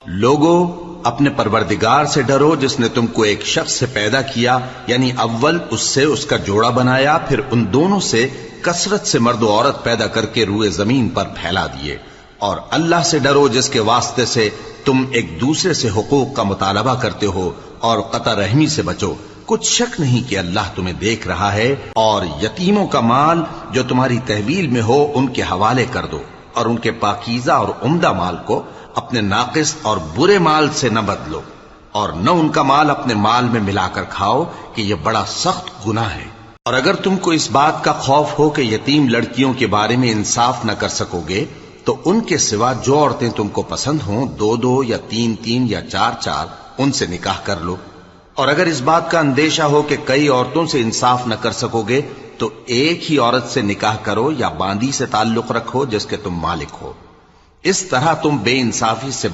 लोगों, अपने परवरदिगार से डरो जिसने तुमको एक शख्स से पैदा किया, यानी अव्वल उससे उसका जोड़ा बनाया, फिर उन दोनों से कसरत से मर्द औरत पैदा करके रूए जमीन पर फैला दिए। और अल्लाह से डरो जिसके वास्ते से तुम एक दूसरे से हुकूक का मुतालबा करते हो, और कता रहमी से बचो। कुछ शक नहीं कि अल्लाह तुम्हें देख रहा है। और यतीमों का माल जो तुम्हारी तहवील में हो उनके हवाले कर दो, और उनके पाकीज़ा और उम्दा माल को अपने नाकिस और बुरे माल से न बदलो, और न उनका माल अपने माल में मिलाकर खाओ कि यह बड़ा सख्त गुनाह है। और अगर तुमको इस बात का खौफ हो कि यतीम लड़कियों के बारे में इंसाफ न कर सकोगे, तो उनके सिवा जो औरतें तुमको पसंद हों, 2-2 या 3-3 या 4-4, उनसे निकाह कर लो। और अगर इस बात का अंदेशा हो कि कई औरतों से इंसाफ न कर सकोगे, तो एक ही औरत से निकाह करो या बांदी से ताल्लुक रखो जिसके तुम मालिक हो। इस तरह तुम बेइंसाफी से